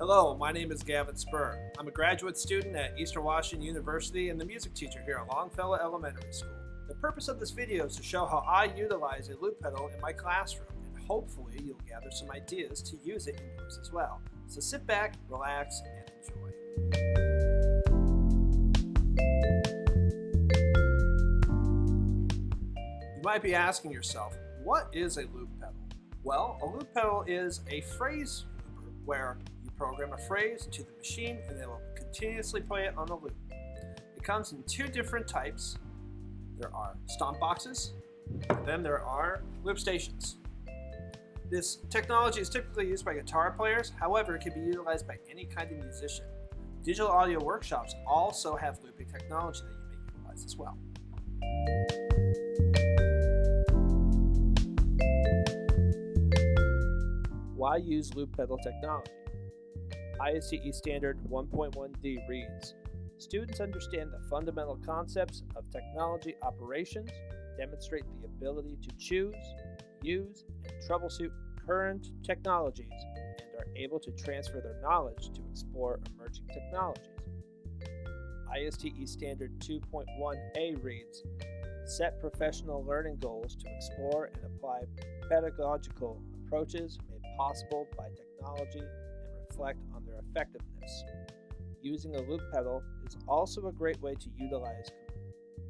Hello, my name is Gavin Spur. I'm a graduate student at Eastern Washington University and the music teacher here at Longfellow Elementary School. The purpose of this video is to show how I utilize a loop pedal in my classroom, and hopefully you'll gather some ideas to use it indoors as well. So sit back, relax, and enjoy. You might be asking yourself, what is a loop pedal? Well, a loop pedal is a phrase looper where you program a phrase into the machine and it will continuously play it on a loop. It comes in two different types. There are stomp boxes, and then there are loop stations. This technology is typically used by guitar players, however, it can be utilized by any kind of musician. Digital audio workshops also have looping technology that you may utilize as well. Why use loop pedal technology? ISTE Standard 1.1D reads, students understand the fundamental concepts of technology operations, demonstrate the ability to choose, use, and troubleshoot current technologies, and are able to transfer their knowledge to explore emerging technologies. ISTE Standard 2.1A reads, set professional learning goals to explore and apply pedagogical approaches made possible by technology and reflect on their effectiveness. Using a loop pedal is also a great way to utilize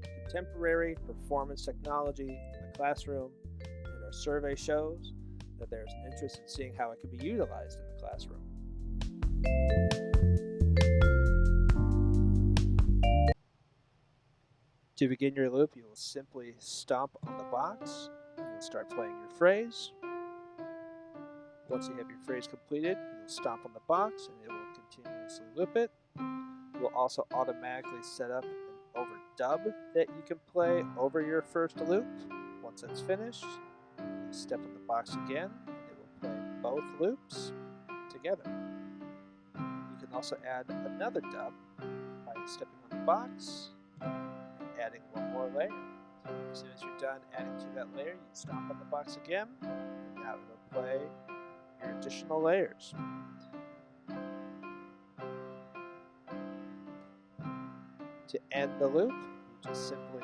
contemporary performance technology in the classroom, and our survey shows that there is an interest in seeing how it can be utilized in the classroom. To begin your loop, you will simply stomp on the box and you'll start playing your phrase. Once you have your phrase completed, you'll stomp on the box and it will continuously loop it. It will also automatically set up an overdub that you can play over your first loop. Once that's finished, you step on the box again and it will play both loops together. You can also add another dub by stepping on the box and adding one more layer. So as soon as you're done adding to that layer, you stomp on the box again, and now it'll play your additional layers. To end the loop, you just simply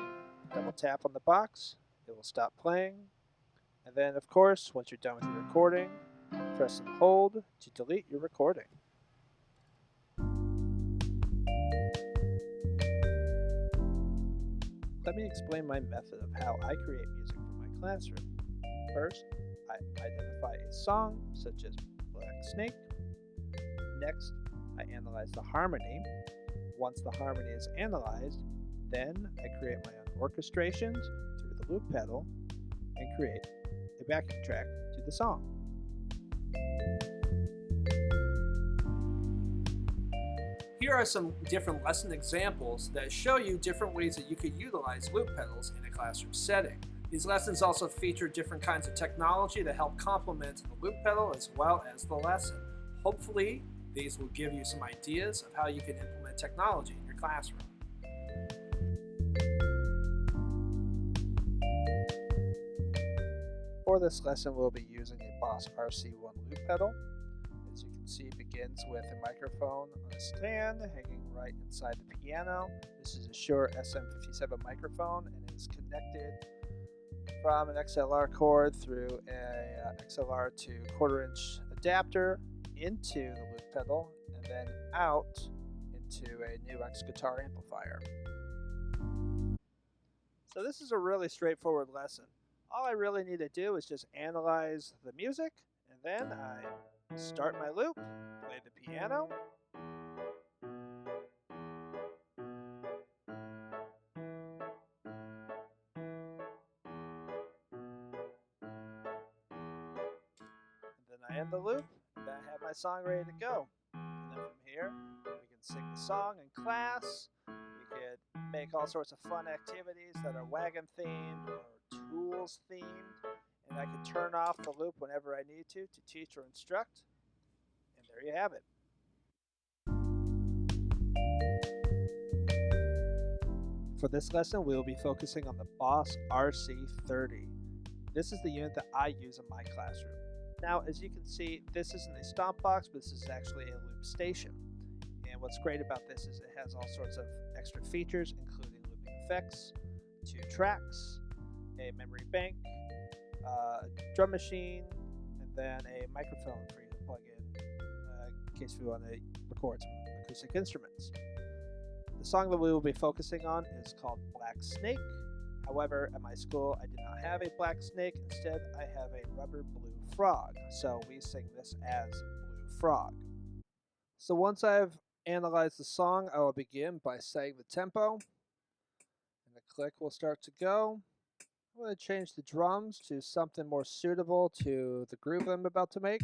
double tap on the box, it will stop playing, and then of course, once you're done with your recording, press and hold to delete your recording. Let me explain my method of how I create music for my classroom. First, I identify a song, such as Black Snake. Next, I analyze the harmony. Once the harmony is analyzed, then I create my own orchestrations through the loop pedal and create a backing track to the song. Here are some different lesson examples that show you different ways that you could utilize loop pedals in a classroom setting. These lessons also feature different kinds of technology that help complement the loop pedal as well as the lesson. Hopefully, these will give you some ideas of how you can implement technology in your classroom. For this lesson, we'll be using a Boss RC1 loop pedal. As you can see, it begins with a microphone on a stand hanging right inside the piano. This is a Shure SM57 microphone and it is connected from an XLR cord through a XLR to 1/4-inch adapter into the loop pedal and then out into a NUX guitar amplifier. So this is a really straightforward lesson. All I really need to do is just analyze the music, and then I start my loop, play the piano, and then I end the loop, and then I have my song ready to go. And then from here, we can sing the song in class, we could make all sorts of fun activities that are Wagon themed or Tools themed, and I can turn off the loop whenever I need to teach or instruct, and there you have it. For this lesson, we will be focusing on the Boss RC30. This is the unit that I use in my classroom. Now, as you can see, this isn't a stomp box, but this is actually a loop station. And what's great about this is it has all sorts of extra features, including looping effects, 2 tracks, a memory bank, a drum machine, and then a microphone for you to plug in case we want to record some acoustic instruments. The song that we will be focusing on is called Black Snake. However, at my school, I did not have a black snake. Instead, I have a rubber blue frog. So we sing this as Blue Frog. So once I've analyzed the song, I will begin by setting the tempo. And the click will start to go. I'm going to change the drums to something more suitable to the groove I'm about to make.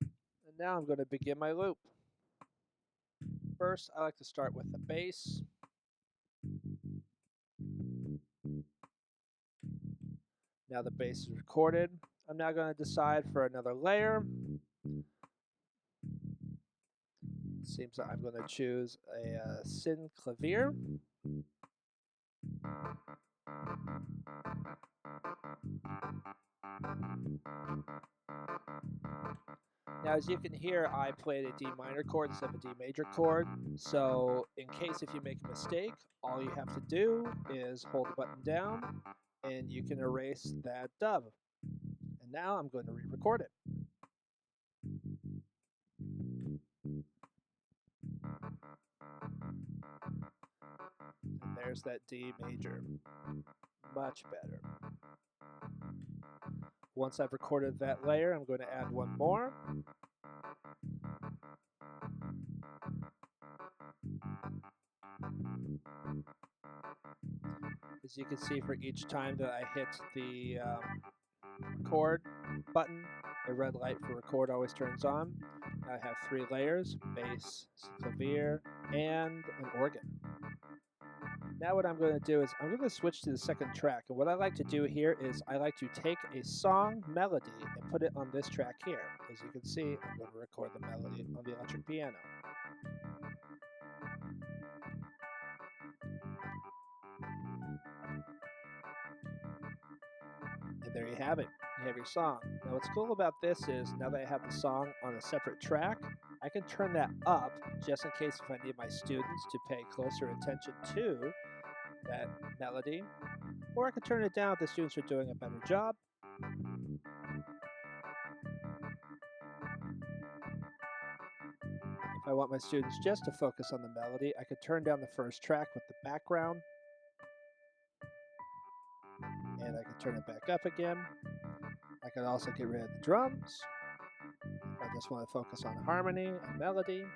And now I'm going to begin my loop. First, I like to start with the bass. Now the bass is recorded. I'm now going to decide for another layer. It seems like I'm going to choose a syn clavier. Now, as you can hear, I played a D minor chord instead of a D major chord. So in case if you make a mistake, all you have to do is hold the button down and you can erase that dub. And now I'm going to re-record it. And there's that D major. Much better. Once I've recorded that layer, I'm going to add one more. As you can see, for each time that I hit the record button, a red light for record always turns on. I have 3 layers: bass, clavier, and an organ. Now what I'm going to do is I'm going to switch to the second track. And what I like to do here is I like to take a song melody and put it on this track here. As you can see, I'm going to record the melody on the electric piano. And there you have it. You have your song. Now what's cool about this is now that I have the song on a separate track, I can turn that up just in case if I need my students to pay closer attention to that melody, or I can turn it down if the students are doing a better job. If I want my students just to focus on the melody, I could turn down the first track with the background, and I can turn it back up again. I can also get rid of the drums if I just want to focus on harmony and melody.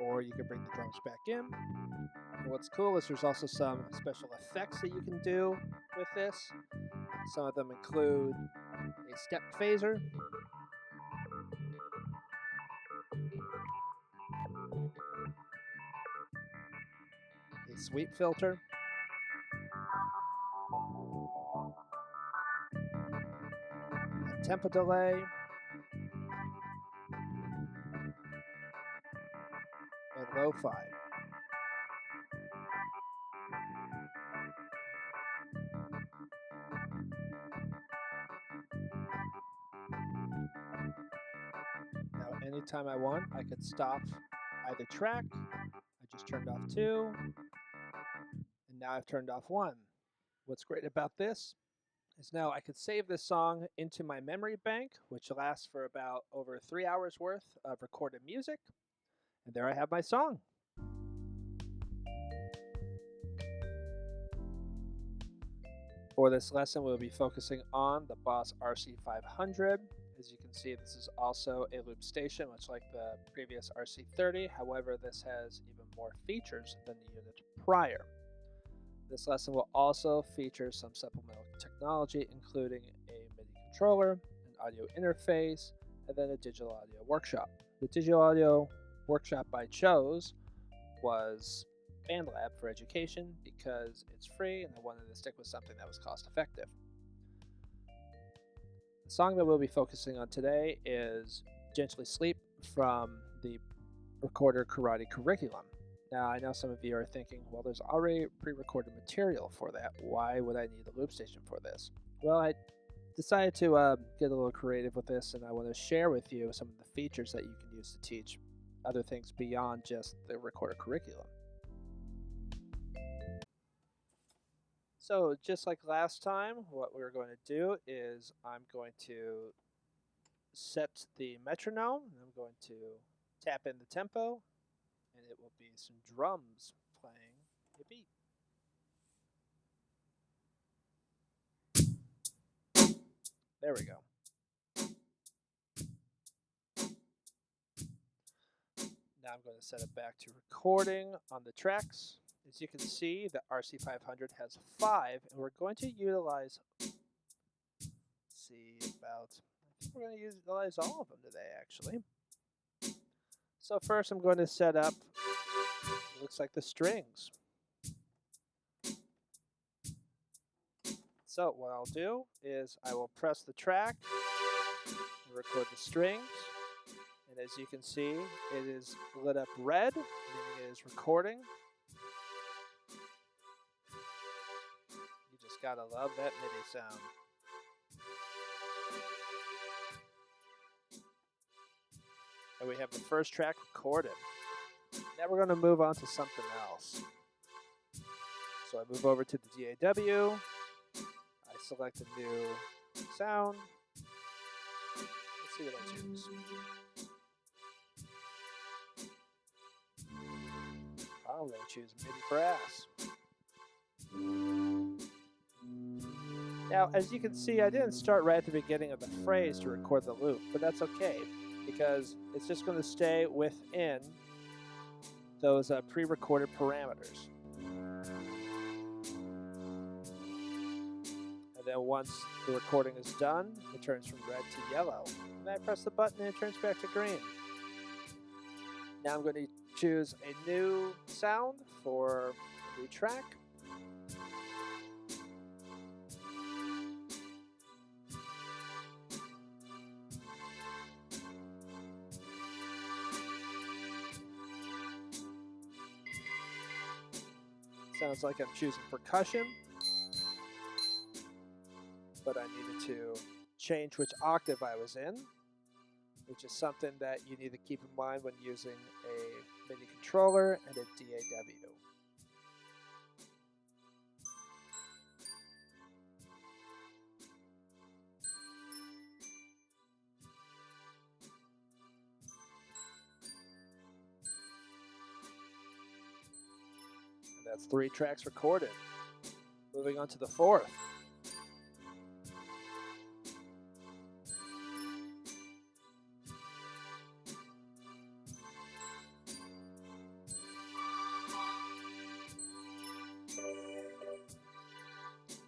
Or you can bring the drums back in. And what's cool is there's also some special effects that you can do with this. Some of them include a step phaser, a sweep filter, a tempo delay, and lo-fi. Now, anytime I want, I could stop either track. I just turned off 2, and now I've turned off 1. What's great about this is now I could save this song into my memory bank, which lasts for about over 3 hours worth of recorded music. And there I have my song. For this lesson, we'll be focusing on the Boss RC500. As you can see, this is also a loop station, much like the previous RC30. However, this has even more features than the unit prior. This lesson will also feature some supplemental technology, including a MIDI controller, an audio interface, and then a digital audio workshop. The digital audio workshop I chose was BandLab for education because it's free and I wanted to stick with something that was cost effective. The song that we'll be focusing on today is Gently Sleep from the Recorder Karate Curriculum. Now, I know some of you are thinking, well, there's already pre-recorded material for that. Why would I need a loop station for this? Well, I decided to get a little creative with this, and I want to share with you some of the features that you can use to teach other things beyond just the recorded curriculum. So just like last time, what we're going to do is I'm going to set the metronome, and I'm going to tap in the tempo, and it will be some drums playing a beat. There we go. Now I'm going to set it back to recording on the tracks. As you can see, the RC500 has 5, and we're going to utilize, I think we're going to utilize all of them today, actually. So first I'm going to set up, it looks like the strings. So what I'll do is I will press the track and record the strings. And as you can see, it is lit up red, meaning it is recording. You just gotta love that MIDI sound. And we have the first track recorded. Now we're gonna move on to something else. So I move over to the DAW. I select a new sound. Let's see what I choose. I'm going to choose MIDI brass. Now, as you can see, I didn't start right at the beginning of the phrase to record the loop, but that's okay, because it's just going to stay within those pre-recorded parameters. And then once the recording is done, it turns from red to yellow. And I press the button and it turns back to green. Now I'm going to choose a new sound for a new track. Sounds like I'm choosing percussion, but I needed to change which octave I was in, which is something that you need to keep in mind when using a MIDI controller and a DAW. And that's 3 tracks recorded. Moving on to the 4th.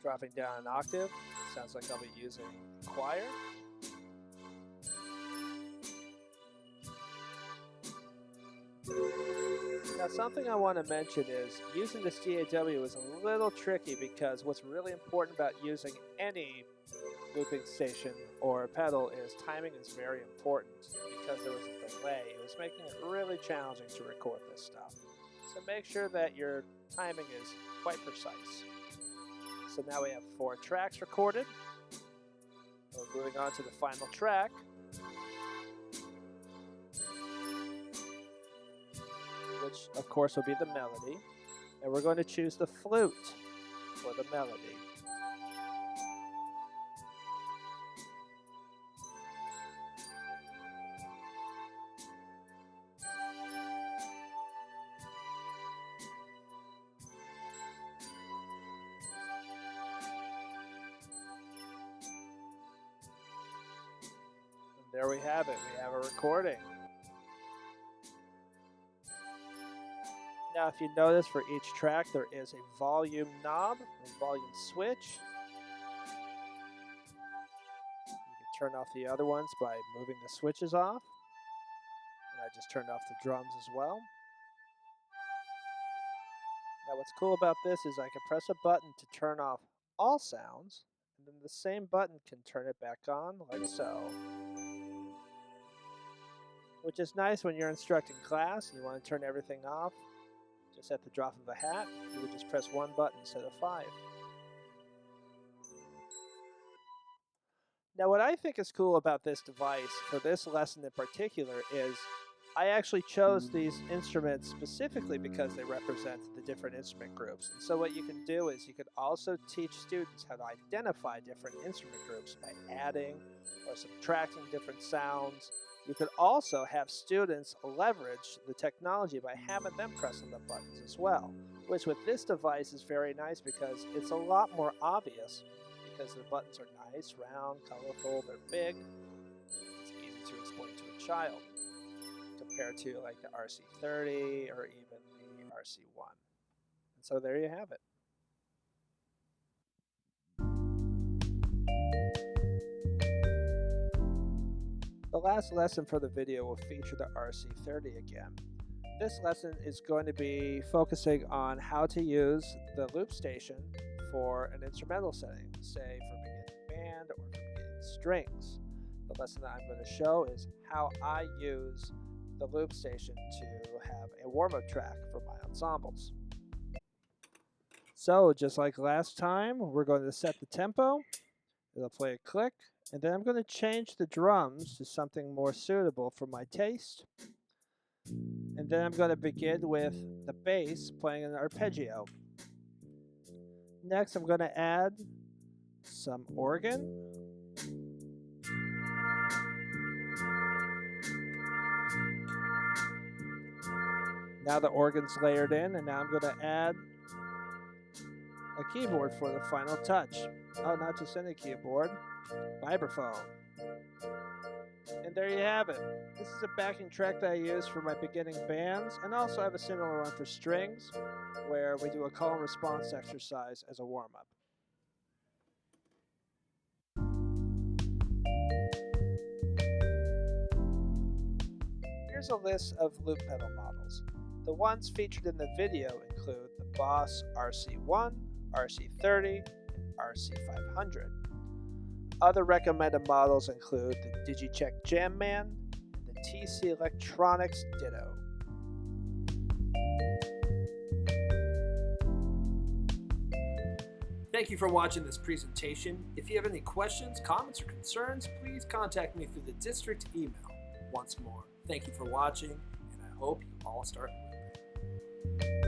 Dropping down an octave, sounds like I'll be using choir. Now something I want to mention is using this DAW is a little tricky because what's really important about using any looping station or pedal is timing is very important. Because there was a delay, it was making it really challenging to record this stuff. So make sure that your timing is quite precise. So now we have 4 tracks recorded. We're moving on to the final track. Which of course will be the melody. And we're going to choose the flute for the melody. There we have it. We have a recording. Now, if you notice, for each track, there is a volume knob, a volume switch. You can turn off the other ones by moving the switches off. And I just turned off the drums as well. Now, what's cool about this is I can press a button to turn off all sounds, and then the same button can turn it back on, like so. Which is nice when you're instructing class, you want to turn everything off. Just at the drop of a hat, you would just press one button instead of 5. Now, what I think is cool about this device for this lesson in particular is I actually chose these instruments specifically because they represent the different instrument groups. And so what you can do is you could also teach students how to identify different instrument groups by adding or subtracting different sounds. You could also have students leverage the technology by having them press on the buttons as well, which with this device is very nice because it's a lot more obvious because the buttons are nice, round, colorful, they're big. It's easy to explain to a child compared to like the RC30 or even the RC1. And so there you have it. The last lesson for the video will feature the RC30 again. This lesson is going to be focusing on how to use the loop station for an instrumental setting, say for beginning band or for beginning strings. The lesson that I'm going to show is how I use the loop station to have a warm-up track for my ensembles. So just like last time, we're going to set the tempo. It'll play a click, and then I'm going to change the drums to something more suitable for my taste. And then I'm going to begin with the bass playing an arpeggio. Next, I'm going to add some organ. Now the organ's layered in, and now I'm going to add a keyboard for the final touch. Oh, not just any keyboard, vibraphone. And there you have it. This is a backing track that I use for my beginning bands, and also I have a similar one for strings, where we do a call and response exercise as a warm-up. Here's a list of loop pedal models. The ones featured in the video include the Boss RC1, RC30, and RC500. Other recommended models include the Digicheck Jamman and the TC Electronics Ditto. Thank you for watching this presentation. If you have any questions, comments, or concerns, please contact me through the district email. Once more, thank you for watching, and I hope you all start looping.